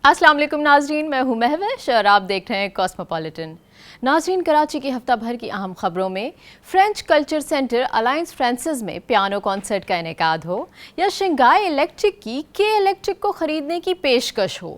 السلام علیکم ناظرین، میں ہوں مہوش اور آپ دیکھ رہے ہیں کاسموپولیٹن۔ ناظرین، کراچی کی ہفتہ بھر کی اہم خبروں میں French culture centre alliance Francis میں پیانو کنسرٹ کا انعقاد ہو، یا شنگھائی الیکٹرک کی کے الیکٹرک کو خریدنے کی پیشکش ہو،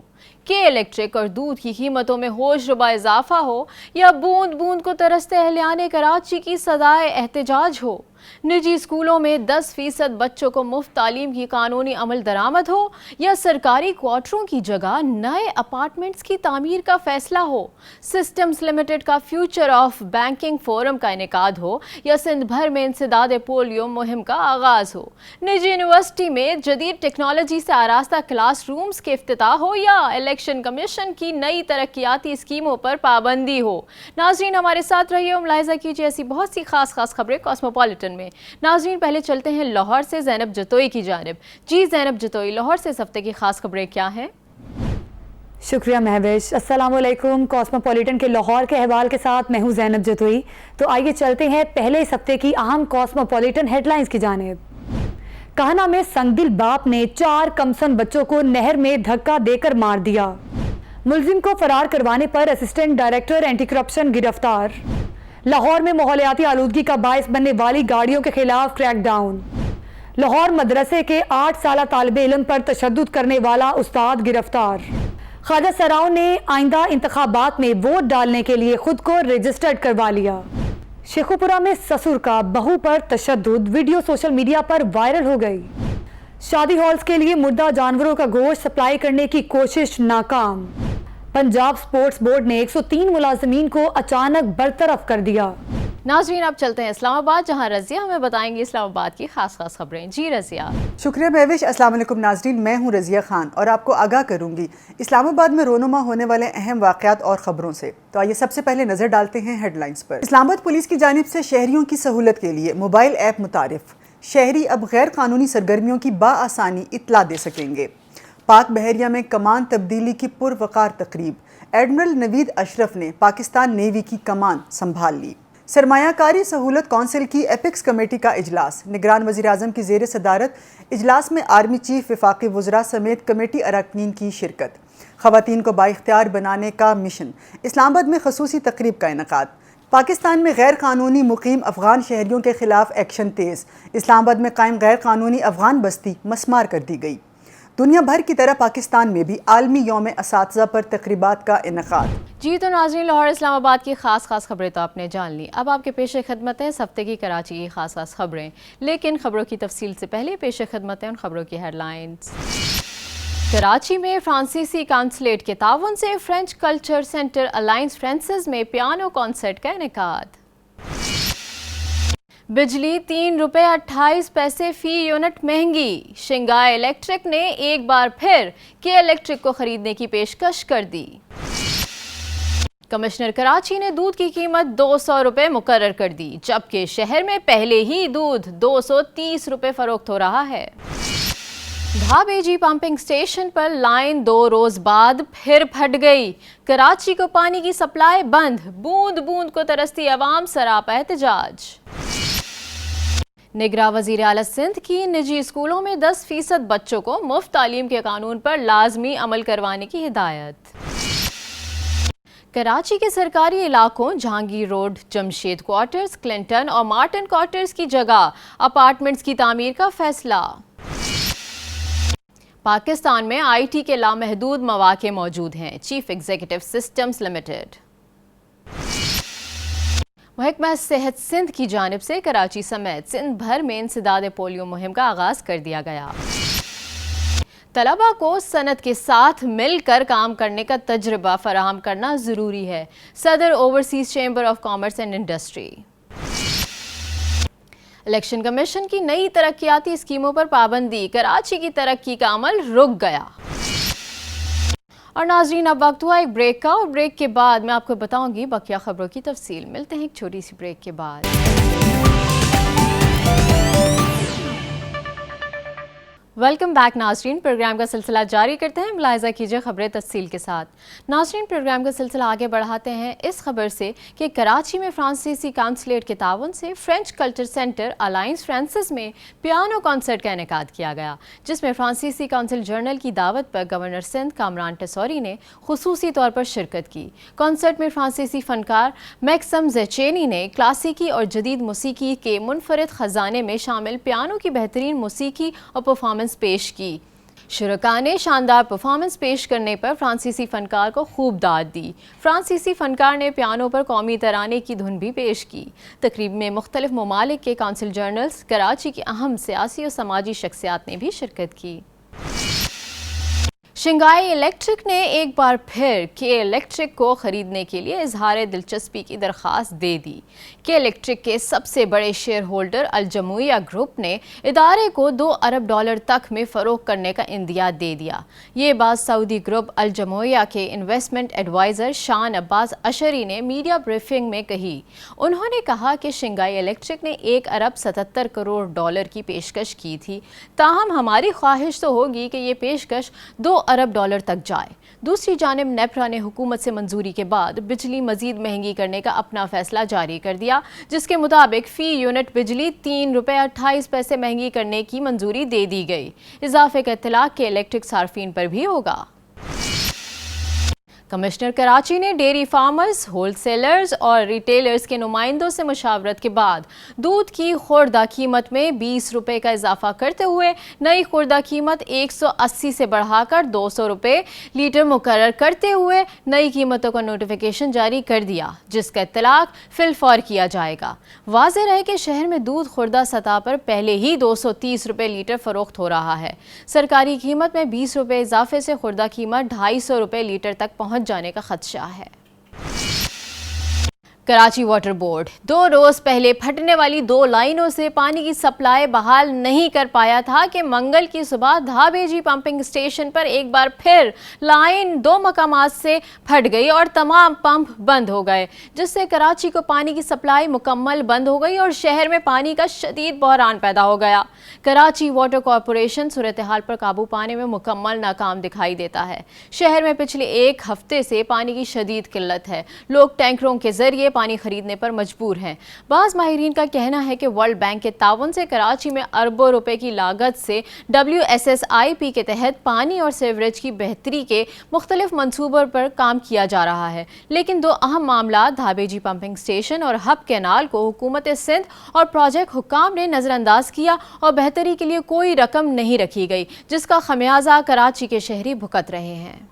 کے الیکٹرک اور دودھ کی قیمتوں میں ہوش ربا اضافہ ہو، یا بوند بوند کو ترستے اہلیان کراچی کی صدائے احتجاج ہو، نجی اسکولوں میں 10% بچوں کو مفت تعلیم کی قانونی عمل درآمد ہو، یا سرکاری کوارٹروں کی جگہ نئے اپارٹمنٹس کی تعمیر کا فیصلہ ہو، سسٹمز لمیٹڈ کا فیوچر آف بینکنگ فورم کا انعقاد ہو، یا سندھ بھر میں انسداد پولیو مہم کا آغاز ہو، نجی یونیورسٹی میں جدید ٹیکنالوجی سے آراستہ کلاس رومز کے افتتاح ہو، یا الیکشن کمیشن کی نئی ترقیاتی اسکیموں پر پابندی ہو۔ ناظرین، ہمارے ساتھ رہیے اور ملاحظہ کیجیے ایسی بہت سی خاص خبریں کاسموپولیٹن میں۔ ناظرین، پہلے چلتے ہیں لاہور سے زینب جتوئی کی جانب۔ جی زینب جتوئی، لاہور سے اس ہفتے کی خاص خبریں کیا ہیں؟ شکریہ مہوش۔ السلام علیکم۔ کاسموپولیٹن کے لاہور کے احوال کے ساتھ میں ہوں زینب جتوئی۔ تو آئیے چلتے ہیں پہلے اس ہفتے کی اہم کاسموپولیٹن ہیڈ لائنز کی جانب۔ کہنا میں سنگدل باپ نے 4 کمسن بچوں کو نہر میں دھکا دے کر مار دیا۔ ملزم کو فرار کروانے پر اسسٹنٹ ڈائریکٹر اینٹی کرپشن گرفتار۔ لاہور میں ماحولیاتی آلودگی کا باعث بننے والی گاڑیوں کے خلاف کریک ڈاؤن۔ لاہور مدرسے کے 8 سالہ طالب علم پر تشدد کرنے والا استاد گرفتار۔ خواجہ سراؤں نے آئندہ انتخابات میں ووٹ ڈالنے کے لیے خود کو رجسٹرڈ کروا لیا۔ شیخوپورہ میں سسر کا بہو پر تشدد ویڈیو سوشل میڈیا پر وائرل ہو گئی۔ شادی ہالز کے لیے مردہ جانوروں کا گوشت سپلائی کرنے کی کوشش ناکام۔ پنجاب سپورٹس بورڈ نے 103 ملازمین کو اچانک برطرف کر دیا۔ ناظرین، اب چلتے ہیں اسلام آباد، جہاں رضیہ ہمیں بتائیں گی اسلام آباد کی خاص خبریں۔ جی رضیہ۔ شکریہ مہوش۔ السلام علیکم ناظرین، میں ہوں رضیہ خان اور آپ کو آگاہ کروں گی اسلام آباد میں رونما ہونے والے اہم واقعات اور خبروں سے۔ تو آئیے سب سے پہلے نظر ڈالتے ہیں ہیڈ لائنز پر۔ اسلام آباد پولیس کی جانب سے شہریوں کی سہولت کے لیے موبائل ایپ متعارف۔ شہری اب غیر قانونی سرگرمیوں کی بآسانی اطلاع دے سکیں گے۔ پاک بحریہ میں کمان تبدیلی کی پروقار تقریب۔ ایڈمرل نوید اشرف نے پاکستان نیوی کی کمان سنبھال لی۔ سرمایہ کاری سہولت کونسل کی ایپکس کمیٹی کا اجلاس۔ نگران وزیر اعظم کی زیر صدارت اجلاس میں آرمی چیف، وفاقی وزراء سمیت کمیٹی اراکین کی شرکت۔ خواتین کو بااختیار بنانے کا مشن۔ اسلام آباد میں خصوصی تقریب کا انعقاد۔ پاکستان میں غیر قانونی مقیم افغان شہریوں کے خلاف ایکشن تیز۔ اسلام آباد میں قائم غیر قانونی افغان بستی مسمار کر دی گئی۔ دنیا بھر کی طرح پاکستان میں بھی عالمی یوم اساتذہ پر تقریبات کا انعقاد۔ جی تو ناظرین، لاہور اسلام آباد کی خاص خبریں تو آپ نے جان لی۔ اب آپ کے پیش خدمت ہے اس ہفتے کی کراچی کی خاص خبریں، لیکن خبروں کی تفصیل سے پہلے پیش خدمت ہے ان خبروں کی ہیڈ لائنز۔ کراچی میں فرانسیسی کانسلیٹ کے تعاون سے French culture centre alliance Francis میں پیانو کنسرٹ کا انعقاد۔ بجلی 3 روپے 28 پیسے فی یونٹ مہنگی۔ شنگھائی الیکٹرک نے ایک بار پھر کے الیکٹرک کو خریدنے کی پیشکش کر دی۔ کمشنر کراچی نے دودھ کی قیمت 200 روپے مقرر کر دی، جبکہ شہر میں پہلے ہی دودھ 230 روپے فروخت ہو رہا ہے۔ ڈھابے جی پمپنگ سٹیشن پر لائن 2 روز بعد پھر پھٹ گئی۔ کراچی کو پانی کی سپلائی بند، بوند بوند کو ترستی عوام سراپا احتجاج۔ نگراں وزیر اعلیٰ سندھ کی نجی اسکولوں میں 10% بچوں کو مفت تعلیم کے قانون پر لازمی عمل کروانے کی ہدایت۔ کراچی کے سرکاری علاقوں Jahangir road, Jamshed quarters, Clinton اور مارٹن کوارٹرز کی جگہ اپارٹمنٹس کی تعمیر کا فیصلہ۔ پاکستان میں آئی ٹی کے لامحدود مواقع موجود ہیں، چیف ایگزیکٹو سسٹمز لمیٹڈ۔ محکمہ صحت سندھ کی جانب سے کراچی سمیت سندھ بھر میں انسداد پولیو مہم کا آغاز کر دیا گیا۔ طلبہ کو صنعت کے ساتھ مل کر کام کرنے کا تجربہ فراہم کرنا ضروری ہے، صدر overseas chamber of commerce and industry. Election commission کی نئی ترقیاتی اسکیموں پر پابندی، کراچی کی ترقی کا عمل رک گیا۔ اور ناظرین، اب وقت ہوا ایک بریک کا، اور بریک کے بعد میں آپ کو بتاؤں گی بقیہ خبروں کی تفصیل۔ ملتے ہیں ایک چھوٹی سی بریک کے بعد۔ वेलकम बैक नाज़रीन। प्रोग्राम का सिलसिला जारी करते हैं, मुलाहिज़ा कीजिए खबरें तफसील के साथ। नाज़रीन, प्रोग्राम का सिलसिला आगे बढ़ाते हैं इस खबर से कि कराची में फ्रांसीसी काउंसलेट के ताउन से French culture centre alliance Francis में पियानो कॉन्सर्ट का इनेकाद किया गया, जिसमें फ्रांसीसी काउंसिल जर्नल की दावत पर गवर्नर सिंध कामरान टेसौरी ने खुसूसी तौर पर शिरकत की। कॉन्सर्ट में फ्रांसीसी फनकार मैक्सम ज़ेचेनी ने क्लासिकी और जदीद मौसीकी के मुनफरिद ख़जाने में शामिल पियानो की बेहतरीन मौसीकी और परफॉर्मेंस पेश की। शुरका ने शानदार परफॉर्मेंस पेश करने पर फ्रांसीसी फनकार को खूब दाद दी। फ्रांसीसी फनकार ने पियानो पर कौमी तराने की धुन भी पेश की। तकरीब में मुख्तलिफ ममालिक के काउंसिल जर्नल्स, कराची की अहम सियासी और समाजी शख्सियात ने भी शिरकत की। शंघाई इलेक्ट्रिक ने एक बार फिर के इलेक्ट्रिक को ख़रीदने के लिए इजहार दिलचस्पी की दरख्वास्त दे दी। के इलेक्ट्रिक के सबसे बड़े शेयर होल्डर अल जमुइया ग्रुप ने इदारे को $2 अरब तक में फ़रोग़ करने का इंदिया दे दिया। ये बात सऊदी ग्रुप अल जमुइया के इन्वेस्टमेंट एडवाइज़र शान अब्बास अशरी ने मीडिया ब्रीफिंग में कही। उन्होंने कहा कि शंघाई इलेक्ट्रिक ने $1 अरब 77 करोड़ की पेशकश की थी, ताहम हमारी ख्वाहिश तो होगी कि ये पेशकश $2 अरब तक जाए। दूसरी जानिब नेप्रा ने हुकूमत से मंजूरी के बाद बिजली मजीद महंगी करने का अपना फैसला जारी कर दिया, जिसके मुताबिक फ़ी यूनिट बिजली ₹3.28 महंगी करने की मंजूरी दे दी गई। इजाफे का इत्तलाक के इलेक्ट्रिक सार्फिन पर भी होगा। कमिश्नर कराची ने डेयरी फार्मर्स, होलसेलर्स और रिटेलर्स के नुमाइंदों से मुशावरत के बाद दूध की खुर्दा कीमत में ₹20 का इजाफा करते हुए नई खुर्दा कीमत 180 से बढ़ाकर ₹200 लीटर मुकर्रर करते हुए नई कीमतों का नोटिफिकेशन जारी कर दिया, जिसका इत्तलाक फिलफौर किया जाएगा। वाज़ेह रहे कि शहर में दूध खुर्दा सतह पर पहले ही ₹230 लीटर फरोख्त हो रहा है। सरकारी कीमत में ₹20 इजाफे से खुर्दा कीमत ₹250 लीटर तक पहुँच जाने का खदशा है। कराची वाटर बोर्ड 2 रोज़ पहले फटने वाली 2 लाइनों से पानी की सप्लाई बहाल नहीं कर पाया था कि मंगल की सुबह धाबेजी पंपिंग स्टेशन पर एक बार फिर लाइन 2 मकामात से फट गई और तमाम पंप बंद हो गए, जिससे कराची को पानी की सप्लाई मुकम्मल बंद हो गई और शहर में पानी का शदीद बहरान पैदा हो गया। कराची वाटर कॉरपोरेशन सूरत हाल पर काबू पाने में मुकम्मल नाकाम दिखाई देता है। शहर में पिछले 1 हफ्ते से पानी की शदीद किल्लत है। लोग टैंकरों के जरिए पानी खरीदने पर मजबूर हैं। बाज़ माहिरीन का कहना है कि वर्ल्ड बैंक के ताउन से कराची में अरबों रुपए की लागत से WSSIP के तहत पानी और सीवरेज की बेहतरी के मुख्तलिफ मंसूबों पर काम किया जा रहा है, लेकिन 2 अहम मामला धाबेजी पंपिंग स्टेशन और हब कैनाल को हुकूमत सिंध और प्रोजेक्ट हुक्काम ने नज़रअंदाज किया और बेहतरी के लिए कोई रकम नहीं रखी गई, जिसका खमियाजा कराची के शहरी भुगत रहे हैं।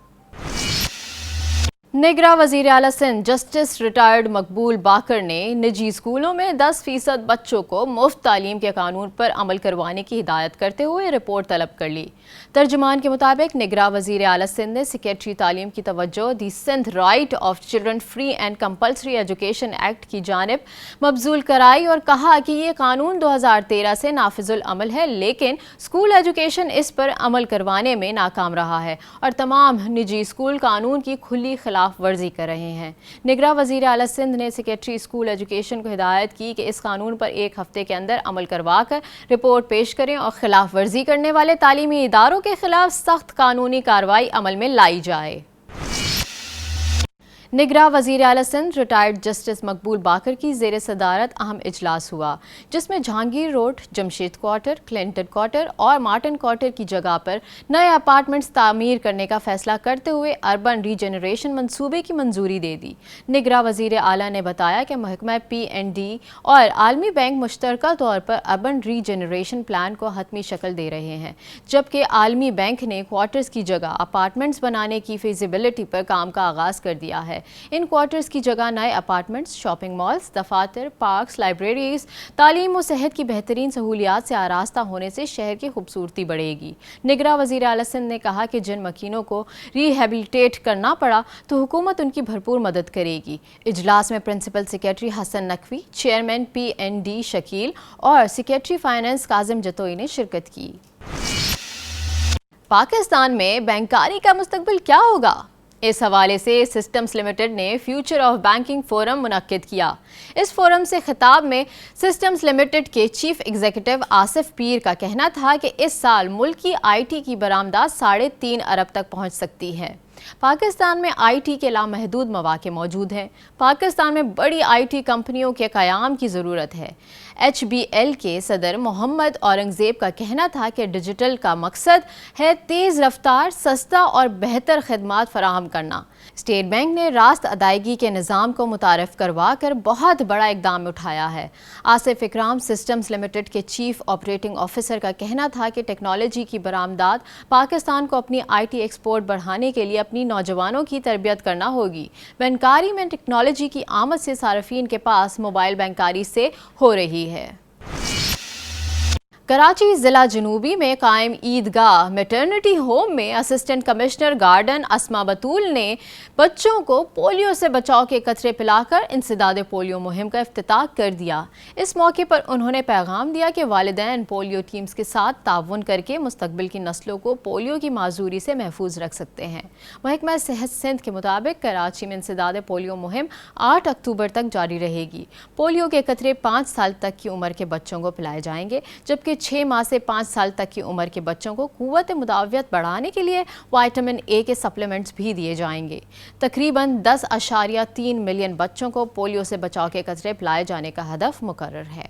निगरां वज़ीर आला सिंध जस्टिस रिटायर्ड मकबूल बाकर ने निजी स्कूलों में 10% बच्चों को मुफ्त तालीम के कानून पर अमल करवाने की हिदायत करते हुए रिपोर्ट तलब कर ली। तर्जुमान के मुताबिक निगरां वज़ीर आला सिंध ने सेक्रेटरी तालीम की तवज्जो दी Sindh right of children free and compulsory education act की जानिब मबजूल कराई और कहा कि ये कानून 2013 से नाफिजुल अमल है, लेकिन स्कूल एजुकेशन इस पर अमल करवाने में नाकाम रहा है और तमाम निजी स्कूल कानून की खुली खिलाफ वर्जी कर रहे हैं। निगरां वज़ीर आला सिंध ने सेक्रेटरी स्कूल एजुकेशन को हिदायत की कि इस कानून पर 1 हफ्ते के अंदर अमल करवा कर रिपोर्ट पेश करें और खिलाफ वर्जी करने वाले तालीमी इदारों के खिलाफ सख्त कानूनी कार्रवाई अमल में लाई जाए। निगरां वज़ीर आला सिंध रिटायर्ड जस्टिस मकबूल बाकर की ज़ेर सदारत अहम इजलास हुआ, जिसमें Jahangir road, Jamshed quarter, Clinton quarter और मार्टन क्वार्टर की जगह पर नए अपार्टमेंट्स तामीर करने का फैसला करते हुए अर्बन रीजनरेशन मंसूबे की मंजूरी दे दी। निगरां वज़ीर आला ने बताया कि महकमा P&D और आलमी बैंक मुश्तरका तौर पर अर्बन रीजनरेशन प्लान को हतमी शक्ल दे रहे हैं, जबकि आलमी बैंक ने क्वार्टर्स की जगह अपार्टमेंट्स बनाने की फिजिबिलिटी पर काम का आगाज़ कर दिया है। इन क्वार्टर्स की जगह नए अपार्टमेंट्स, शॉपिंग मॉल्स, दफातर, पार्क्स, लाइब्रेरीज, तालीम और सेहत की बेहतरीन सहूलियात से आरास्ता होने से शहर की खूबसूरती बढ़ेगी। निगरां वज़ीर आला सिंध ने कहा कि जिन मकीनों को रिहेबिलिटेट करना पड़ा तो हुकूमत उनकी भरपूर मदद करेगी। इजलास में principal secretary Hasan Naqvi, chairman P&D Shakeel और सेक्रेटरी फाइनेंस काजिम जतोई ने शिरकत की। पाकिस्तान में बैंकारी का मुस्तकबिल क्या होगा? اس حوالے سے سسٹمز لمیٹڈ نے فیوچر آف بینکنگ فورم منعقد کیا۔ اس فورم سے خطاب میں سسٹمز لمیٹڈ کے چیف ایگزیکٹو آصف پیر کا کہنا تھا کہ اس سال ملک کی آئی ٹی کی برآمدات 3.5 ارب تک پہنچ سکتی ہے۔ پاکستان میں آئی ٹی کے لامحدود مواقع موجود ہیں۔ پاکستان میں بڑی آئی ٹی کمپنیوں کے قیام کی ضرورت ہے۔ ایچ بی ایل کے صدر محمد اورنگزیب کا کہنا تھا کہ ڈیجیٹل کا مقصد ہے تیز رفتار، سستا اور بہتر خدمات فراہم کرنا۔ اسٹیٹ بینک نے راست ادائیگی کے نظام کو متعارف کروا کر بہت بڑا اقدام اٹھایا ہے۔ آصف اکرام سسٹمز لمیٹڈ کے چیف آپریٹنگ آفیسر کا کہنا تھا کہ ٹیکنالوجی کی برآمدات پاکستان کو اپنی آئی ٹی ایکسپورٹ بڑھانے کے لیے اپنی نوجوانوں کی تربیت کرنا ہوگی۔ بینکاری میں ٹیکنالوجی کی آمد سے صارفین کے پاس موبائل بینکاری سے ہو رہی ہے۔ کراچی ضلع جنوبی میں قائم عیدگاہ میٹرنٹی ہوم میں اسسٹنٹ کمشنر گارڈن اسما بطول نے بچوں کو پولیو سے بچاؤ کے قطرے پلا کر انسداد پولیو مہم کا افتتاح کر دیا۔ اس موقع پر انہوں نے پیغام دیا کہ والدین پولیو ٹیمز کے ساتھ تعاون کر کے مستقبل کی نسلوں کو پولیو کی معذوری سے محفوظ رکھ سکتے ہیں۔ محکمہ صحت سندھ کے مطابق کراچی میں انسداد پولیو مہم 8 اکتوبر تک جاری رہے گی۔ پولیو کے قطرے 5 سال تک کی عمر کے بچوں کو پلائے جائیں گے، جبکہ 6 ماہ سے 5 سال تک کی عمر کے بچوں کو قوت مدافعت بڑھانے کے لیے وائٹامن اے کے سپلیمنٹس بھی دیے جائیں گے۔ تقریباً 10.3 ملین بچوں کو پولیو سے بچاؤ کے قطرے پلائے جانے کا ہدف مقرر ہے۔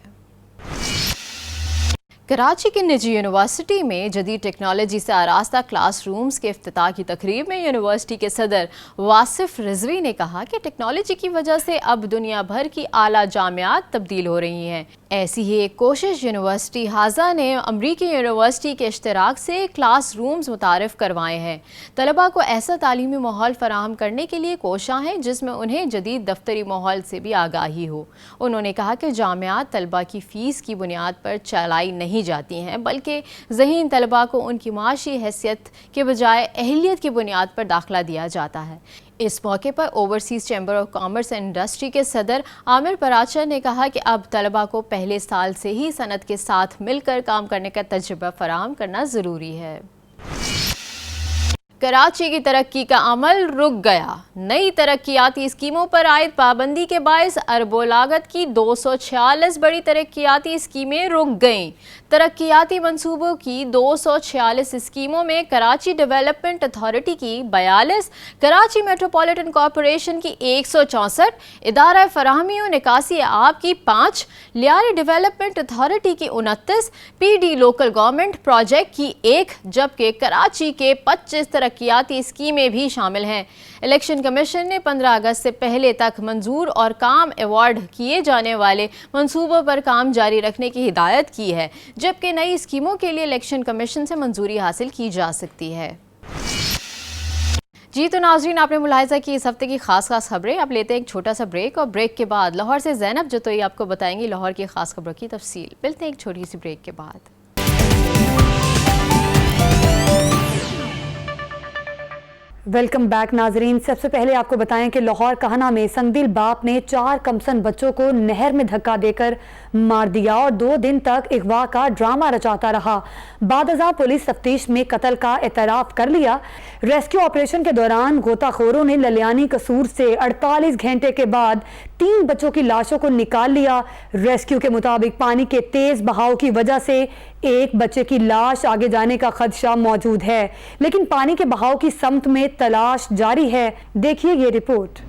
کراچی کی نجی یونیورسٹی میں جدید ٹیکنالوجی سے آراستہ کلاس رومز کے افتتاح کی تقریب میں یونیورسٹی کے صدر واصف رضوی نے کہا کہ ٹیکنالوجی کی وجہ سے اب دنیا بھر کی اعلیٰ جامعات تبدیل ہو رہی ہیں۔ ایسی ہی ایک کوشش یونیورسٹی حاضہ نے امریکی یونیورسٹی کے اشتراک سے کلاس رومز متعارف کروائے ہیں۔ طلباء کو ایسا تعلیمی ماحول فراہم کرنے کے لیے کوشاں ہیں جس میں انہیں جدید دفتری ماحول سے بھی آگاہی ہو۔ انہوں نے کہا کہ جامعات طلباء کی فیس کی بنیاد پر چلائی نہیں جاتی ہیں، بلکہ ذہین طلباء کو ان کی معاشی حیثیت کے بجائے اہلیت کی بنیاد پر داخلہ دیا جاتا ہے۔ اس موقع پر overseas chamber of commerce and industry کے صدر عامر پراچا نے کہا کہ اب طلباء کو پہلے سال سے ہی صنعت کے ساتھ مل کر کام کرنے کا تجربہ فراہم کرنا ضروری ہے۔ کراچی کی ترقی کا عمل رک گیا۔ نئی ترقیاتی اسکیموں پر عائد پابندی کے باعث اربوں لاگت کی 246 بڑی ترقیاتی اسکیمیں رک گئیں۔ ترقیاتی منصوبوں کی 246 اسکیموں میں کراچی ڈیولپمنٹ اتھارٹی کی 42، کراچی میٹروپولیٹن کارپوریشن کی 164، ادارہ فراہمی و نکاسی آب کی 5، لیاری ڈیولپمنٹ اتھارٹی کی 29، P D local government project کی 1، جبکہ کراچی کے 25 ترقیاتی اسکیمیں بھی شامل ہیں۔ الیکشن کمیشن نے 15 اگست سے پہلے تک منظور اور کام ایوارڈ کیے جانے والے منصوبوں پر کام جاری رکھنے کی ہدایت کی ہے، جبکہ نئی اسکیموں کے لیے الیکشن کمیشن سے منظوری حاصل کی جا سکتی ہے۔ جی تو ناظرین، آپ نے ملاحظہ کی اس ہفتے کی خاص خبریں۔ اب لیتے ہیں ایک چھوٹا سا بریک، اور بریک کے بعد لاہور سے زینب جتوئی آپ کو بتائیں گی لاہور کی خاص خبروں کی تفصیل۔ ملتے ہیں ایک چھوٹی سی بریک کے بعد۔ ویلکم بیک ناظرین، سب سے پہلے آپ کو بتائیں کہ لاہور کہنا میں سنگدل باپ نے 4 کمسن بچوں کو نہر میں دھکا دے کر مار دیا اور 2 دن تک اغوا کا ڈرامہ رچاتا رہا۔ بعد ازاں پولیس تفتیش میں قتل کا اعتراف کر لیا۔ ریسکیو آپریشن کے دوران غوطہ خوروں نے للیانی قصور سے 48 گھنٹے کے بعد 3 بچوں کی لاشوں کو نکال لیا۔ ریسکیو کے مطابق پانی کے تیز بہاؤ کی وجہ سے ایک بچے کی لاش آگے جانے کا خدشہ موجود ہے، لیکن پانی کے بہاؤ کی سمت میں تلاش جاری ہے۔ دیکھیے یہ رپورٹ۔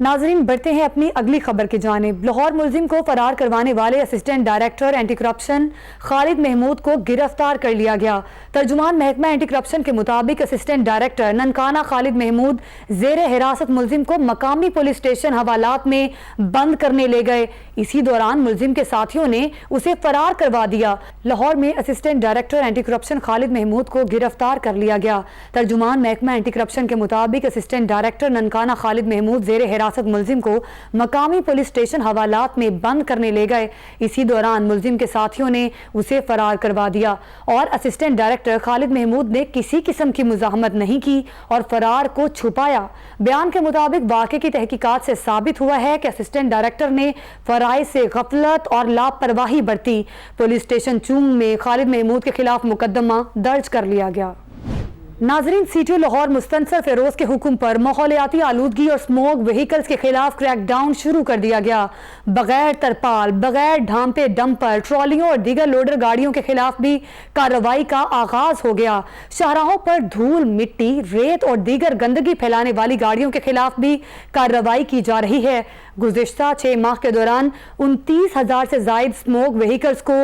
ناظرین، بڑھتے ہیں اپنی اگلی خبر کی جانب۔ لاہور ملزم کو فرار کروانے والے اسسٹنٹ ڈائریکٹر اینٹی کرپشن خالد محمود کو گرفتار کر لیا گیا۔ ترجمان محکمہ اینٹی کرپشن کے مطابق اسسٹنٹ ڈائریکٹر ننکانہ خالد محمود زیر حراست ملزم کو مقامی پولیس اسٹیشن حوالات میں بند کرنے لے گئے۔ اسی دوران ملزم کے ساتھیوں نے اسے فرار کروا دیا۔ لاہور میں اسسٹنٹ ڈائریکٹر اینٹی کرپشن خالد محمود کو گرفتار کر لیا گیا۔ ترجمان محکمہ اینٹی کرپشن کے مطابق اسسٹنٹ ڈائریکٹر ننکانہ خالد محمود زیر حراست ملزم کو مقامی پولیس اسٹیشن حوالات میں بند کرنے لے گئے۔ اسی دوران ملزم کے ساتھیوں نے اسے فرار کروا دیا اور اسسٹنٹ ڈائریکٹر خالد محمود نے کسی قسم کی مزاحمت نہیں کی اور فرار کو چھپایا۔ بیان کے مطابق واقعے کی تحقیقات سے ثابت ہوا ہے کہ اسسٹنٹ ڈائریکٹر نے فرائض سے غفلت اور لاپرواہی برتی۔ پولیس اسٹیشن چونگ میں خالد محمود کے خلاف مقدمہ درج کر لیا گیا۔ नाजरीन, सीटीओ लाहौर मुस्तनसर फिरोज के हुक्म पर माहौलियाती आलूदगी और स्मोक व्हीकल्स के खिलाफ क्रैकडाउन शुरू कर दिया गया। बगैर तरपाल, बगैर ढांपे डंपर, ट्रॉलियों और दीगर लोडर गाड़ियों के खिलाफ भी कार्रवाई का आगाज हो गया। शाहराहों पर धूल, मिट्टी, रेत और दीगर गंदगी फैलाने वाली गाड़ियों के खिलाफ भी कार्रवाई की जा रही है। गुज़िश्ता 6 माह के दौरान 29,000 से जायद स्मोक व्हीकल्स को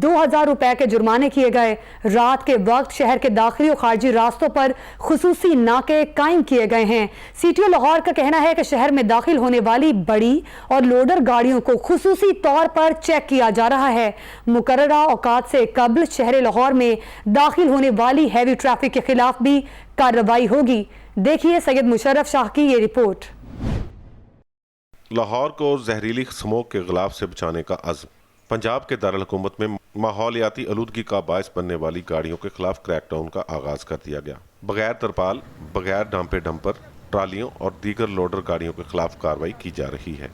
2,000 रुपए के जुर्माने किए गए। रात के वक्त शहर के दाखिली और खारजी रास्तों पर खुसूसी नाके कायम किए गए हैं। सीटीओ लाहौर का कहना है कि शहर में दाखिल होने वाली बड़ी और लोडर गाड़ियों को खुसूसी तौर पर चेक किया जा रहा है। मुकर्ररा औकात से कबल शहर लाहौर में दाखिल होने वाली हैवी ट्रैफिक के खिलाफ भी कार्रवाई होगी। देखिए सैयद मुशर्रफ शाह की ये रिपोर्ट। लाहौर को जहरीली स्मोक के गिलाफ से बचाने का अज़्म। पंजाब के दारुल हुकूमत में माहौलियाती आलूदगी का बायस बनने वाली गाड़ियों के खिलाफ क्रैकडाउन का आगाज कर दिया गया। बगैर तरपाल, बगैर ढांपे डंपर, ट्रालियों और दीगर लोडर गाड़ियों के खिलाफ कार्रवाई की जा रही है।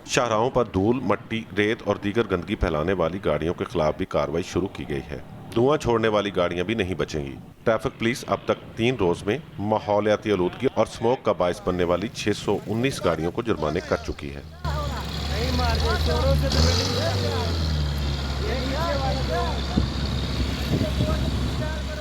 शाहराहों पर धूल, मट्टी, रेत और दीगर गंदगी फैलाने वाली गाड़ियों के खिलाफ भी कार्रवाई शुरू की गई है। धुआं छोड़ने वाली गाड़ियां भी नहीं बचेंगी। ट्रैफिक पुलिस अब तक 3 रोज में माहौलियाती आलूदगी और स्मोक का बायस बनने वाली 619 गाड़ियों को जुर्माने कर चुकी है।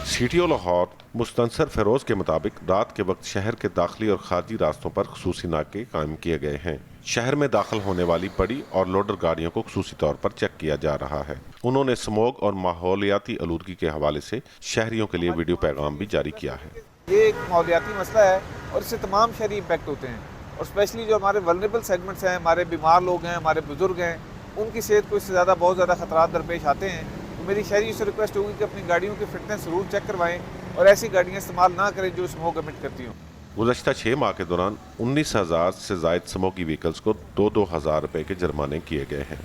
सीटीओ लाहौर मुस्तनसर फिरोज के मुताबिक रात के वक्त शहर के दाखिली और खारजी रास्तों पर खुसूसी नाके कायम किए गए हैं। शहर में दाखिल होने वाली बड़ी और लोडर गाड़ियों को खुसूसी तौर पर चेक किया जा रहा है। उन्होंने स्मोक और माहौलियाती आलूदगी के हवाले से शहरियों के लिए वीडियो पैगाम भी जारी किया है। ये एक माहौलियाती मसला है और इससे तमाम शहरी इम्पैक्ट होते हैं, और स्पेशली जो हमारे वल्नरेबल सेगमेंट्स हैं, हमारे बीमार लोग हैं, हमारे बुजुर्ग हैं, उनकी सेहत को इससे ज़्यादा बहुत ज़्यादा खतरात दरपेश आते हैं। तो मेरी शहरी से रिक्वेस्ट होगी कि अपनी गाड़ियों की फिटनेस ज़रूर चेक करवाएं और ऐसी गाड़ियाँ इस्तेमाल ना करें जो स्मोक एमिट करती हों। गुज़श्ता 6 माह के दौरान 19,000 से जायद स्मोकी व्हीकल्स को 2-2 हज़ार रुपए के जुर्माने किए गए हैं।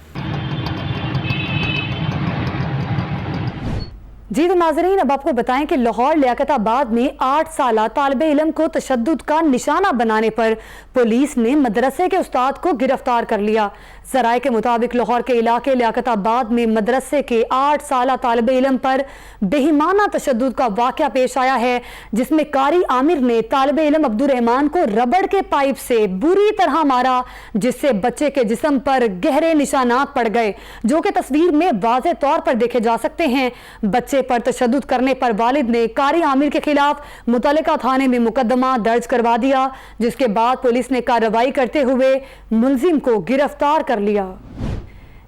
जी तो नाजरीन, अब आपको बताएं कि लाहौर लियाकताबाद में 8 साला तालिबे इल्म को तशद्दुद का निशाना बनाने पर पुलिस ने मदरसे के उस्ताद को गिरफ्तार कर लिया। ज़राए के मुताबिक लाहौर के इलाके लियाकताबाद में मदरसे के 8 साला तालिबे इल्म पर बेहिमाना तशद्दुद का वाक़या पेश आया है, जिसमें कारी आमिर ने तालिबे इल्म अब्दुर्रहमान को रबड़ के पाइप से बुरी तरह मारा, जिससे बच्चे के जिस्म पर गहरे निशानात पड़ गए, जो कि तस्वीर में वाज़ेह तौर पर देखे जा सकते हैं। बच्चे पर तशद्दुद करने पर वालिद ने कारी आमिर के खिलाफ मुतल्लिका थाने में मुकदमा दर्ज करवा दिया, जिसके बाद पुलिस ने कार्रवाई करते हुए मुलजिम को गिरफ्तार कर लिया।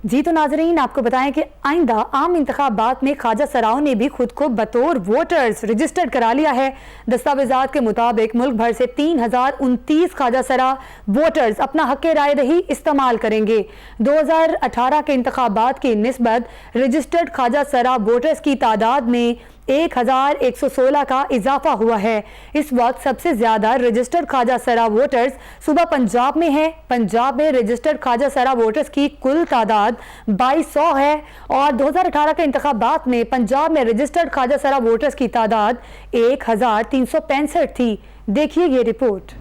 जी तो नाजरीन, आपको बताएं कि आइंदा आम इंतखाबात में ख्वाजा सराओं ने भी खुद को बतौर वोटर्स रजिस्टर्ड करा लिया है। दस्तावेजात के मुताबिक मुल्क भर से 3,029 ख्वाजा सरा वोटर्स अपना हक राय दही इस्तेमाल करेंगे। 2018 के इंतखाबात की निस्बत रजिस्टर्ड ख्वाजा सरा वोटर्स की तादाद में 1,116 का इजाफा हुआ है। इस वक्त सबसे ज्यादा रजिस्टर्ड ख्वाजा सरा वोटर्स सूबा पंजाब में है। पंजाब में रजिस्टर्ड ख्वाजा सरा वोटर्स की कुल तादाद 2200 है और 2018 के इंतखाबात में पंजाब में रजिस्टर्ड ख्वाजा सरा वोटर्स की तादाद 1,365 थी। देखिए ये रिपोर्ट।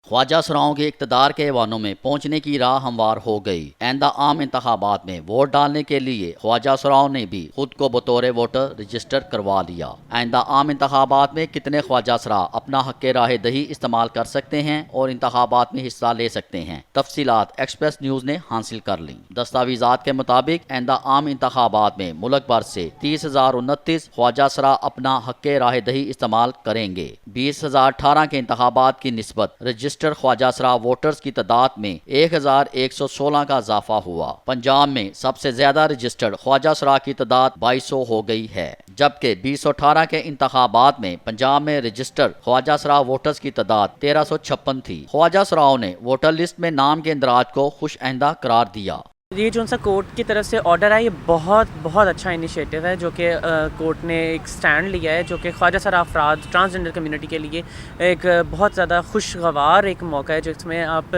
ख्वाजा सराओं के इक़्तिदार के ऐवानों में पहुंचने की राह हमवार हो गई। आइंदा आम इंतखाबात में वोट डालने के लिए ख्वाजा सराओं ने भी खुद को बतौर वोटर रजिस्टर करवा लिया। आइंदा आम इंतखाबात में कितने ख्वाजा सरा अपना हक राह दही इस्तेमाल कर सकते हैं और इंतखाबात में हिस्सा ले सकते हैं, तफसीलात एक्सप्रेस न्यूज़ ने हासिल कर ली। दस्तावेजात के मुताबिक आइंदा आम इंतखाबात में मुल्क भर से 30,029 ख्वाजा सरा अपना हक राह दही इस्तेमाल करेंगे। 2018 के इंतखाबात की निस्बत रजिस्टर ख्वाजा सरा वोटर्स की तादाद में 1,116 का इजाफा हुआ। पंजाब में सबसे ज्यादा रजिस्टर्ड ख्वाजा सरा की तादाद 2200 हो गई है, जबकि 2018 के इंतखाबात में पंजाब में रजिस्टर्ड ख्वाजा सरा वोटर्स की तादाद 1356 थी। ख्वाजा सराओं ने वोटर लिस्ट में नाम के इंदराज को खुश आइंदा करार दिया। ये जो सा कोर्ट की तरफ से ऑर्डर है, ये बहुत अच्छा इनिशिएटिव है जो कि कोर्ट ने एक स्टैंड लिया है, जो कि ख्वाजा सरा अफराद ट्रांसजेंडर कम्युनिटी के लिए एक बहुत ज़्यादा खुशगवार एक मौका है, जिसमें आप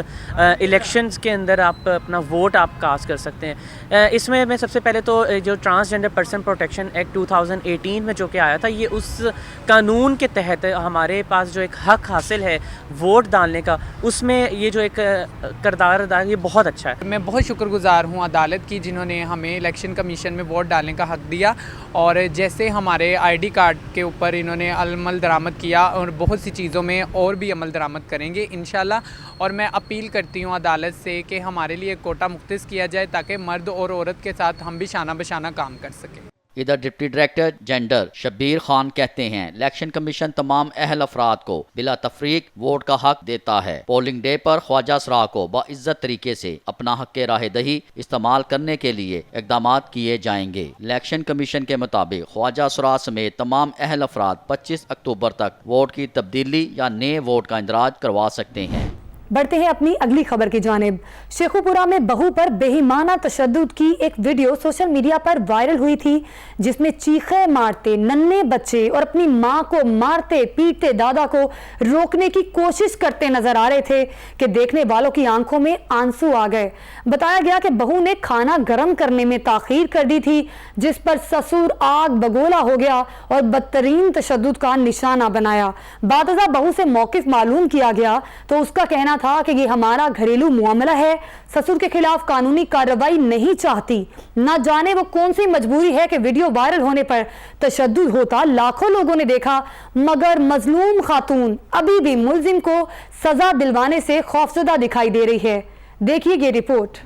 इलेक्शंस के अंदर आप अपना वोट आप कास्ट कर सकते हैं। इसमें मैं सबसे पहले तो जो ट्रांसजेंडर पर्सन प्रोटेक्शन एक्ट 2018 में जो कि आया था, ये उस कानून के तहत हमारे पास जो एक हक हासिल है वोट डालने का, उसमें ये जो एक किरदार अदा ये बहुत अच्छा है। मैं बहुत शुक्रगुजार हूँ अदालत की, जिन्होंने हमें इलेक्शन कमीशन में वोट डालने का हक़ दिया और जैसे हमारे ID कार्ड के ऊपर इन्होंने अमल दरामद किया और बहुत सी चीज़ों में और भी अमल दरामद करेंगे इंशाल्लाह। और मैं अपील करती हूँ अदालत से कि हमारे लिए कोटा मुख्तस किया जाए ताकि मर्द और औरत के साथ हम भी शाना बशाना काम कर सकें। इधर deputy director gender Shabbir Khan कहते हैं इलेक्शन कमीशन तमाम अहल अफराद को बिला तफरीक वोट का हक देता है। पोलिंग डे पर ख्वाजा सरा को बाइज्जत तरीके से अपना हक राह दही इस्तेमाल करने के लिए इकदाम किए जाएंगे। इलेक्शन कमीशन के मुताबिक ख्वाजा सरा समेत तमाम अहल अफराद 25 अक्टूबर तक वोट की तब्दीली या नए वोट का इंदराज करवा सकते हैं। बढ़ते हैं अपनी अगली खबर की जानिब। शेखुपुरा में बहू पर बेईमाना तशद्दुद की एक वीडियो सोशल मीडिया पर वायरल हुई थी, जिसमें चीखे मारते नन्हे बच्चे और अपनी मां को मारते पीटते दादा को रोकने की कोशिश करते नजर आ रहे थे कि देखने वालों की आंखों में आंसू आ गए। बताया गया कि बहू ने खाना गर्म करने में ताखीर कर दी थी, जिस पर ससुर आग बगोला हो गया और बदतरीन तशद्दुद का निशाना बनाया। बादशाह बहू से मौकिफ मालूम किया गया तो उसका कहना था कि ये हमारा घरेलू मामला है, ससुर के खिलाफ कानूनी कार्रवाई नहीं चाहती। न जाने वो कौन सी मजबूरी है कि वीडियो वायरल होने पर तशद्दुद होता लाखों लोगों ने देखा, मगर मजलूम खातून अभी भी मुल्जिम को सजा दिलवाने से खौफजदा दिखाई दे रही है। देखिए ये रिपोर्ट।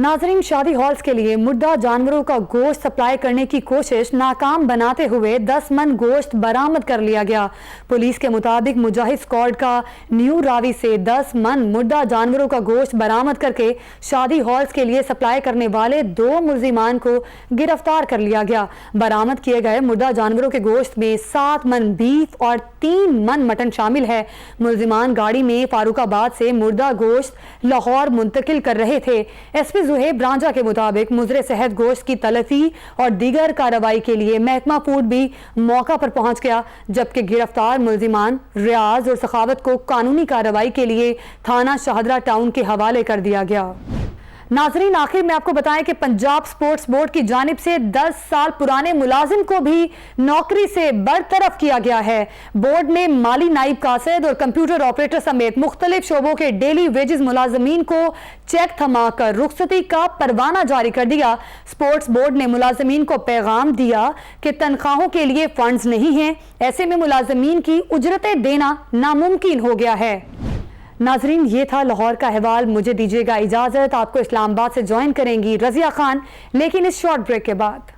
नाजरीन, शादी हॉल्स के लिए मुर्दा जानवरों का गोश्त सप्लाई करने की कोशिश नाकाम बनाते हुए 10 मन गोश्त बरामद कर लिया गया। पुलिस के मुताबिक मुजाहिद स्क्वाड का न्यू रावी से 10 मन मुर्दा जानवरों का गोश्त बरामद करके शादी हॉल्स के लिए सप्लाई करने वाले 2 मुल्जिमान को गिरफ्तार कर लिया गया। बरामद किए गए मुर्दा जानवरों के गोश्त में 7 मन बीफ और 3 मन मटन शामिल है। मुल्जिमान गाड़ी में फारूकाबाद से मुर्दा गोश्त लाहौर मुंतकिल कर रहे थे। SP ज़ुहैब रांझा के मुताबिक मुजरे सेहत गोश्त की तलफी और दीगर कार्रवाई के लिए महकमा फूड भी मौका पर पहुंच गया, जबकि गिरफ्तार मुल्जिमान रियाज और सखावत को कानूनी कार्रवाई के लिए थाना शाहदरा टाउन के हवाले कर दिया गया। नाजरीन, आखिर में आपको बताएं कि पंजाब स्पोर्ट्स बोर्ड की जानिब से 10 साल पुराने मुलाजिम को भी नौकरी से बरतरफ किया गया है। बोर्ड ने माली नाइब कासिद और कंप्यूटर ऑपरेटर समेत मुख्तलिफ शोबों के डेली वेजेस मुलाजमीन को चेक थमाकर रुखसती का परवाना जारी कर दिया। स्पोर्ट्स बोर्ड ने मुलाजमीन को पैगाम दिया कि तनख्वाहों के लिए फंड्स नहीं हैं, ऐसे में मुलाजमीन की उजरतें देना नामुमकिन हो गया है। नाजरीन, ये था लाहौर का अहवाल। मुझे दीजिएगा इजाज़त। आपको इस्लामाबाद से ज्वाइन करेंगी रज़िया खान, लेकिन इस शॉर्ट ब्रेक के बाद।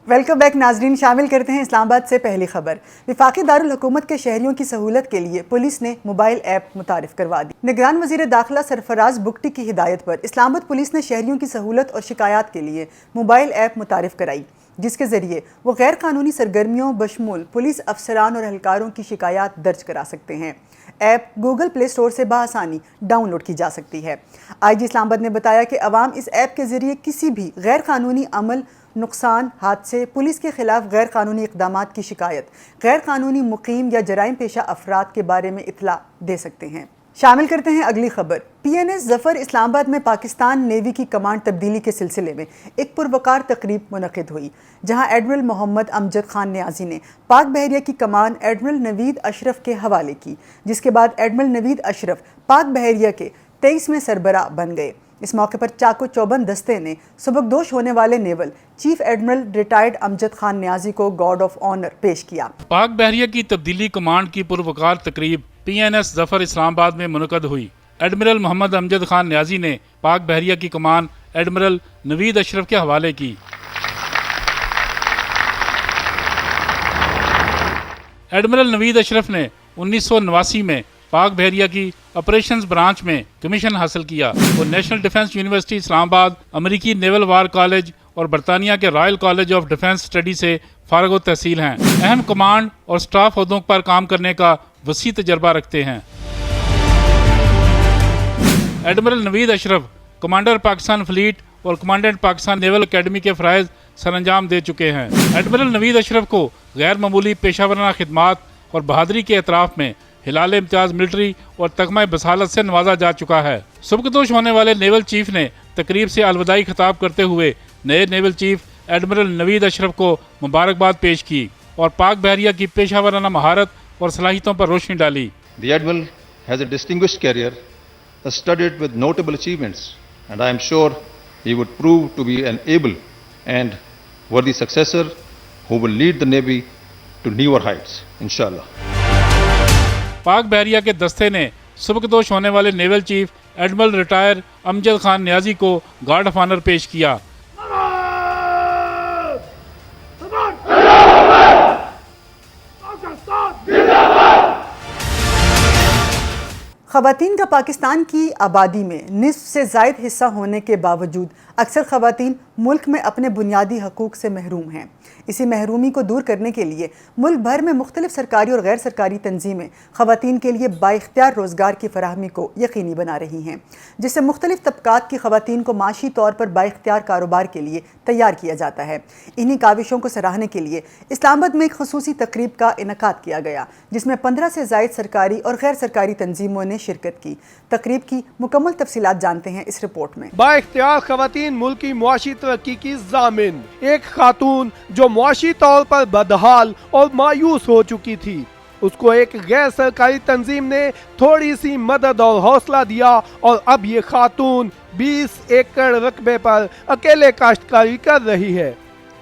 वेलकम बैक नाजरीन। शामिल करते हैं इस्लामाबाद से पहली खबर। वफाकी दारुल हुकूमत के शहरियों की सहूलत के लिए पुलिस ने मोबाइल ऐप मुतारिफ करवा दी। निगरान वज़ीर दाखिला सरफराज बुगटी की हिदायत पर इस्लामाबाद पुलिस ने शहरियों की सहूलत और शिकायत के लिए मोबाइल ऐप मुतारिफ कराई, जिसके ज़रिए वो गैर कानूनी सरगर्मियों बशमूल पुलिस अफसरान और एहलकारों की शिकायत दर्ज करा सकते हैं। ऐप गूगल प्ले स्टोर से बासानी डाउनलोड की जा सकती है। IG इस्लामाबाद ने बताया कि अवाम इस ऐप के ज़रिए किसी भी गैर कानूनी अमल, नुकसान, हादसे, पुलिस के खिलाफ गैर कानूनी इक़दामात की शिकायत, गैर कानूनी मुकीम या जराइम पेशा अफराद के बारे में इत्तला दे सकते हैं। शामिल करते हैं अगली खबर। PNS ज़फ़र इस्लामाबाद में पाकिस्तान नेवी की कमांड तब्दीली के सिलसिले में एक पुरवकार तकरीब मुनक़िद हुई, जहां एडमिरल मोहम्मद अमजद खान न्याज़ी ने पाक बहरिया की कमान एडमिरल नवीद अशरफ के हवाले की, जिसके बाद एडमिरल नवीद अशरफ पाक बहरिया के 23वें सरबराह बन गए। इस मौके पर चाको चौबंद दस्ते ने सुबकदोश होने वाले naval chief admiral retired Amjad Khan Niazi को गार्ड ऑफ ऑनर पेश किया। पाक बहरिया की तब्दीली कमांड की पुरवकार तकरीब PNS ज़फ़र इस्लामाबाद में मुनक़द हुई। एडमिरल मोहम्मद अमजद खान न्याज़ी ने पाक बहरिया की कमान एडमिरल नवीद अशरफ के हवाले की। एडमिरल नवीद अशरफ ने 1989 में पाक बहरिया की ऑपरेशंस ब्रांच में कमीशन हासिल किया और नेशनल डिफेंस यूनिवर्सिटी इस्लामाबाद, अमेरिकी नेवल वार कॉलेज और बरतानिया के royal college of defence study से फारग तहसील हैं। अहम कमांड और स्टाफ ओहदों पर काम करने का वसी तजर्बा रखते हैं। Admiral Naveed Ashraf commander Pakistan fleet और कमांडेंट पाकिस्तान नेवल अकेडमी के फ़राइज़ सरअंजाम दे चुके हैं। एडमिरल नवीद अशरफ को गैर मामूली पेशावराना खिदमात और बहादुरी के एतराफ़ में हिलाल इम्तियाज़ मिलिट्री और तगमा बसालत से नवाजा जा चुका है। सुबकदोश होने वाले नेवल चीफ ने तकरीब से अलविदाई खिताब करते हुए नए naval chief admiral Naveed Ashraf को मुबारकबाद पेश की। और पाक बहरिया की पेशावराना महारत और सलाहियतों पर रोशनी डाली। The Admiral has a distinguished career, studded with notable achievements, and I am sure he would prove to be an able and worthy successor who will lead the Navy to newer heights, inshallah. पाक बहरिया के दस्ते ने सुबकदोश होने वाले naval chief admiral retire Amjad Khan Niazi को guard of honour पेश किया। ख़वातीन का पाकिस्तान की आबादी में निस्फ से ज़ायद हिस्सा होने के बावजूद अक्सर ख़वातीन मुल्क में अपने बुनियादी हकूक़ से महरूम हैं। इसी महरूमी को दूर करने के लिए मुल्क भर में मुख्तलिफ सरकारी और गैर सरकारी तंजीमें ख़वातीन के लिए बाइख्तियार रोज़गार की फराहमी को यकीनी बना रही हैं, जिससे मुख्तलिफ तबकात की ख़वातीन को माशी तौर पर बाइख्तियार कारोबार के लिए तैयार किया जाता है। इन्हीं काविशों को सराहने के लिए इस्लामाबाद में एक ख़ुसूसी तकरीब का इनकाद किया गया, जिसमें 15 से ज़ायद सरकारी और गैर सरकारी तंजीमों ने शिरकत की। तकरीब की मुकम्मल तफसीलात जानते हैं इस रिपोर्ट में। बाइख्तियार ख़वातीन मुल्क की मुआशी तरक्की की ज़ामिन। एक खातून जो मुआशी तौर पर बदहाल और मायूस हो चुकी थी, उसको एक गैर सरकारी तंजीम ने थोड़ी सी मदद और हौसला दिया और अब ये खातून 20 एकड़ रकबे पर अकेले काश्तकारी कर रही है,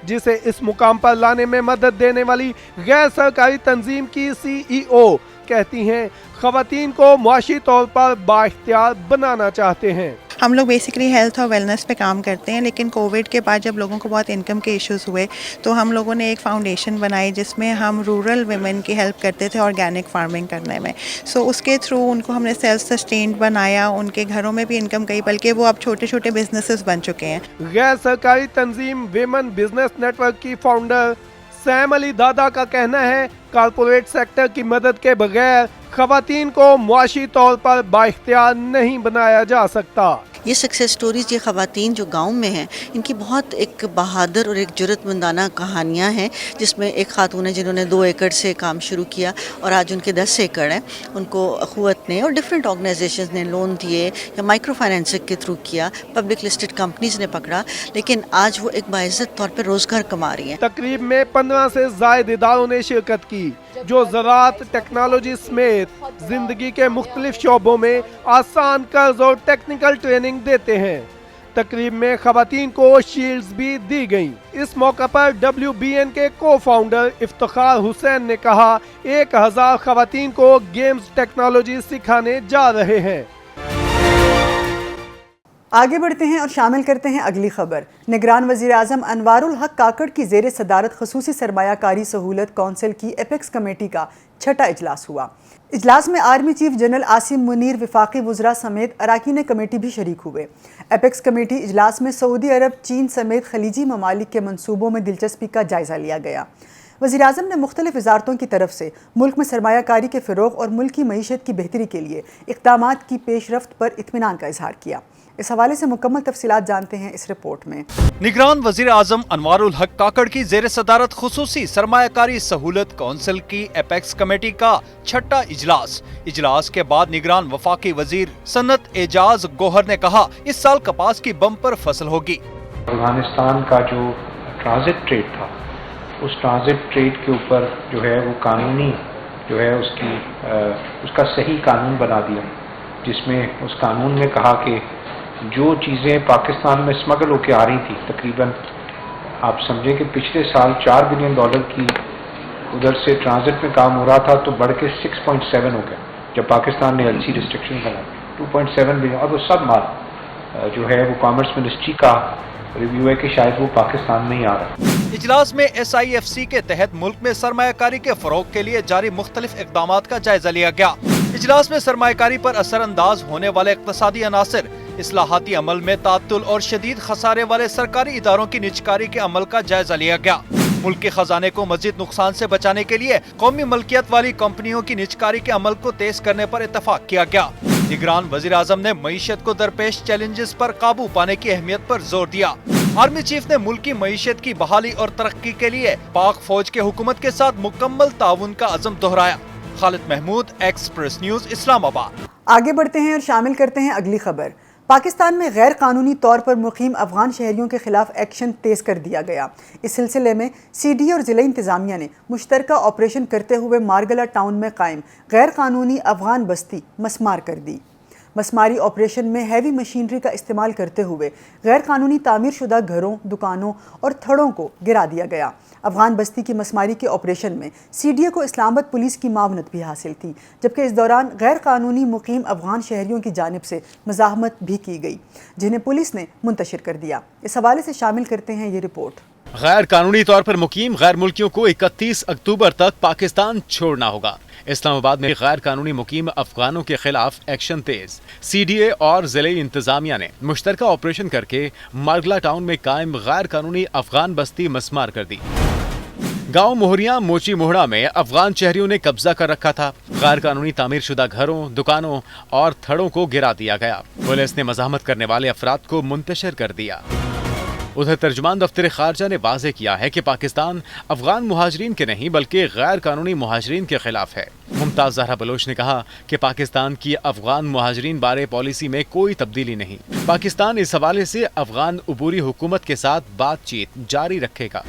जिसे इस मुकाम पर लाने में मदद देने वाली गैर सरकारी तंजीम की CEO कहती हैं ख़वातीन को मुआशी तौर पर बाइख्तियार बनाना चाहते हैं। हम लोग बेसिकली हेल्थ और वेलनेस पे काम करते हैं, लेकिन कोविड के बाद जब लोगों को बहुत इनकम के इश्यूज हुए तो हम लोगों ने एक फाउंडेशन बनाई जिसमें हम रूरल वुमेन की हेल्प करते थे ऑर्गेनिक फार्मिंग करने में। सो उसके थ्रू उनको हमने सेल्फ सस्टेन्ड बनाया, उनके घरों में भी इनकम गई, बल्कि वो अब छोटे छोटे बिजनेसेस बन चुके हैं। गैर सरकारी तंजीम विमेन बिजनेस नेटवर्क की फाउंडर सैम अली दादा का कहना है कारपोरेट सेक्टर की मदद के बगैर ख़वातीन को मुआशी तौर पर बाइख्तियार नहीं बनाया जा सकता। ये सक्सेस स्टोरीज, ये ख़वातीन जो गांव में हैं, इनकी बहुत एक बहादुर और एक जुर्रतमंदाना कहानियाँ हैं, जिसमें एक खातून है जिन्होंने 2 एकड़ से काम शुरू किया और आज उनके 10 एकड़ हैं। उनको अखुवत ने और डिफरेंट ऑर्गेनाइजेशंस ने लोन दिए या माइक्रो फाइनेंसिंग के थ्रू किया, पब्लिक लिस्टेड कंपनीज ने पकड़ा, लेकिन आज वो एक बाइज़्ज़त तौर पर रोज़गार कमा रही हैं। तकरीब में 15 से ज़ायद इदारों ने शिरकत की, जो ज़राअत, टेक्नोलॉजी समेत जिंदगी के मुख्तलिफ शोबों में आसान कर्ज और टेक्निकल ट्रेनिंग देते हैं। तकरीब में ख़वातीन को शील्ड्स भी दी गईं। इस मौका पर WBN के को फाउंडर इफ्तिखार हुसैन ने कहा 1000 ख़वातीन को गेम्स टेक्नोलॉजी सिखाने जा रहे हैं। आगे बढ़ते हैं और शामिल करते हैं अगली खबर। निगरान वज़ीर आज़म अनवारुल हक काकड़ की ज़ेर सदारत खसूसी सरमायाकारी सहूलत कौंसिल की एपेक्स कमेटी का 6ठा इजलास हुआ। इजलास में army chief general Asim Munir, वफाकी वज़रा समेत अरकान कमेटी भी शरीक हुए। एपेक्स कमेटी इजलास में सऊदी अरब, चीन समेत खलीजी ममालिक के मंसूबों में दिलचस्पी का जायज़ा लिया गया। वज़ीर आज़म ने मुख्तलिफ वज़ारतों की तरफ से मुल्क में सरमायाकारी के फ़रोग़ और मुल्क की मईशत की बेहतरी के लिए इक़दामात की पेशरफ्त पर इत्मीनान का इजहार किया। इस हवाले से मुकम्मल तफसीलात जानते हैं इस रिपोर्ट में। निगरान वज़ीर आज़म अनवारुल हक काकड़ की ज़ेर सदारत खुसूसी सरमायाकारी सहूलत कौंसिल की एपेक्स कमेटी का 6ठा इजलास के बाद निगरान वफाकी वज़ीर सनत एजाज गोहर ने कहा इस साल कपास की बम्पर फसल होगी। अफगानिस्तान का जो ट्रांजिट ट्रेड था, उस ट्रांजिट ट्रेड के ऊपर जो है वो कानूनी जो है उसका सही कानून बना दिया, जिसमें उस कानून में कहा कि जो चीज़ें पाकिस्तान में स्मगल होकर आ रही थी, तकरीबन आप समझें कि पिछले साल $4 बिलियन की उधर से ट्रांजिट में काम हो रहा था, तो बढ़ के 6.7 हो गया जब पाकिस्तान ने LC रिस्ट्रिक्शन बनाई। 2.7 बिलियन, और वो सब माल जो है वो कॉमर्स मिनिस्ट्री का रिव्यू है कि शायद वो पाकिस्तान में ही आ रहा है। इजलास में SIFC के तहत मुल्क में सरमायाकारी के फरोग के लिए जारी मुख्तलिफ इक़दामात का जायजा लिया गया। इजलास में सरमायाकारी पर असरअंदाज होने वाले इक़्तिसादी अनासर, इस्लाहाती अमल में तातुल और शदीद खसारे वाले सरकारी इदारों की निजकारी के अमल का जायजा लिया गया। मुल्क के खजाने को मजीद नुकसान से बचाने के लिए कौमी मलकियत वाली कंपनियों की निजकारी के अमल को तेज करने पर इत्तफाक किया गया। निगरान वज़ीर आज़म ने मईशत को दरपेश चैलेंजेस पर काबू पाने की अहमियत पर जोर दिया। आर्मी चीफ ने मुल्क की मईशत की बहाली और तरक्की के लिए पाक फौज के हुकूमत के साथ मुकम्मल ताउन का अज़म दोहराया। Khalid Mahmood, Express News, Islamabad. आगे बढ़ते हैं और शामिल करते हैं अगली खबर। پاکستان میں غیر قانونی طور پر مقیم افغان شہریوں کے خلاف ایکشن تیز کر دیا گیا۔ اس سلسلے میں سی ڈی اے اور ضلعی انتظامیہ نے مشترکہ آپریشن کرتے ہوئے مارگلہ ٹاؤن میں قائم غیر قانونی افغان بستی مسمار کر دی۔ مسماری آپریشن میں ہیوی مشینری کا استعمال کرتے ہوئے غیر قانونی تعمیر شدہ گھروں، دکانوں اور تھڑوں کو گرا دیا گیا۔ افغان بستی کی مسماری کے آپریشن میں سی ڈی اے کو اسلام آباد پولیس کی معاونت بھی حاصل تھی، جبکہ اس دوران غیر قانونی مقیم افغان شہریوں کی جانب سے مزاحمت بھی کی گئی، جنہیں پولیس نے منتشر کر دیا۔ اس حوالے سے شامل کرتے ہیں یہ رپورٹ۔ غیر قانونی طور پر مقیم غیر ملکیوں کو 31 اکتوبر تک پاکستان چھوڑنا ہوگا۔ اسلام آباد میں غیر قانونی مقیم افغانوں کے خلاف ایکشن تیز۔ سی ڈی اے اور ضلعی انتظامیہ نے مشترکہ آپریشن کر کے مارگلہ ٹاؤن میں قائم غیر قانونی افغان بستی مسمار کر دی۔ گاؤں موہریاں موچی موہڑا میں افغان شہریوں نے قبضہ کر رکھا تھا۔ غیر قانونی تعمیر شدہ گھروں، دکانوں اور تھڑوں کو گرا دیا گیا۔ پولیس نے مزاحمت کرنے والے افراد کو منتشر کر دیا۔ ادھر ترجمان دفتر خارجہ نے واضح کیا ہے کہ پاکستان افغان مہاجرین کے نہیں بلکہ غیر قانونی مہاجرین کے خلاف ہے۔ ممتاز زہرا بلوچ نے کہا کہ پاکستان کی افغان مہاجرین بارے پالیسی میں کوئی تبدیلی نہیں۔ پاکستان اس حوالے سے افغان عبوری حکومت کے ساتھ بات چیت جاری رکھے گا۔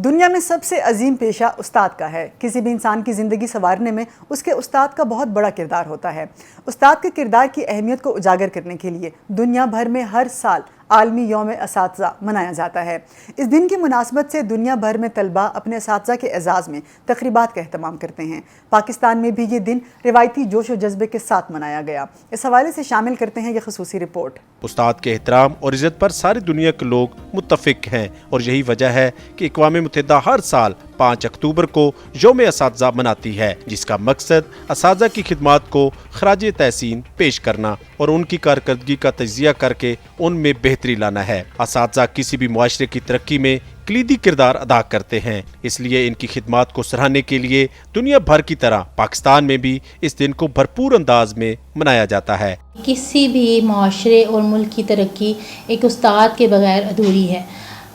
دنیا میں سب سے عظیم پیشہ استاد کا ہے۔ کسی بھی انسان کی زندگی سنوارنے میں اس کے استاد کا بہت بڑا کردار ہوتا ہے۔ استاد کے کردار کی اہمیت کو اجاگر کرنے کے لیے دنیا بھر میں ہر سال عالمی یوم اساتذہ منایا جاتا ہے۔ اس دن کی مناسبت سے دنیا بھر میں طلباء اپنے اساتذہ کے اعزاز میں تقریبات کا اہتمام کرتے ہیں۔ پاکستان میں بھی یہ دن روایتی جوش و جذبے کے ساتھ منایا گیا۔ اس حوالے سے شامل کرتے ہیں یہ خصوصی رپورٹ۔ استاد کے احترام اور عزت پر ساری دنیا کے لوگ متفق ہیں، اور یہی وجہ ہے کہ اقوام متحدہ ہر سال 5 اکتوبر کو یوم اساتذہ مناتی ہے، جس کا مقصد اساتذہ کی خدمات کو خراج تحسین پیش کرنا اور ان کی کارکردگی کا تجزیہ کر کے ان میں بہتری لانا ہے۔ اساتذہ کسی بھی معاشرے کی ترقی میں کلیدی کردار ادا کرتے ہیں، اس لیے ان کی خدمات کو سراہنے کے لیے دنیا بھر کی طرح پاکستان میں بھی اس دن کو بھرپور انداز میں منایا جاتا ہے۔ کسی بھی معاشرے اور ملک کی ترقی ایک استاد کے بغیر ادھوری ہے۔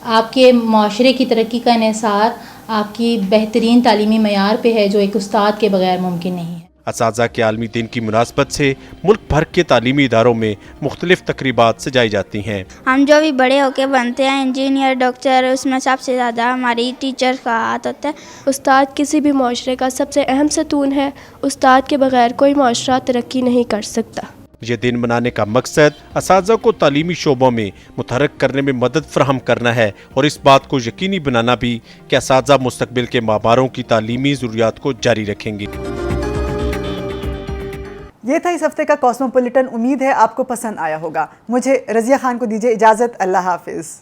آپ کے معاشرے کی ترقی کا انحصار آپ کی بہترین تعلیمی معیار پہ ہے، جو ایک استاد کے بغیر ممکن نہیں ہے۔ اساتذہ کے عالمی دن کی مناسبت سے ملک بھر کے تعلیمی اداروں میں مختلف تقریبات سجائی جاتی ہیں۔ ہم جو بھی بڑے ہو کے بنتے ہیں انجینئر، ڈاکٹر، اس میں سب سے زیادہ ہماری ٹیچر کا ہاتھ ہوتا ہے۔ استاد کسی بھی معاشرے کا سب سے اہم ستون ہے۔ استاد کے بغیر کوئی معاشرہ ترقی نہیں کر سکتا۔ یہ دن منانے کا مقصد اساتذہ کو تعلیمی شعبوں میں متحرک کرنے میں مدد فراہم کرنا ہے، اور اس بات کو یقینی بنانا بھی کہ اساتذہ مستقبل کے ماہواروں کی تعلیمی ضروریات کو جاری رکھیں گے۔ یہ تھا اس ہفتے کا کاسموپولیٹن۔ امید ہے آپ کو پسند آیا ہوگا۔ مجھے رضیہ خان کو دیجیے اجازت۔ اللہ حافظ۔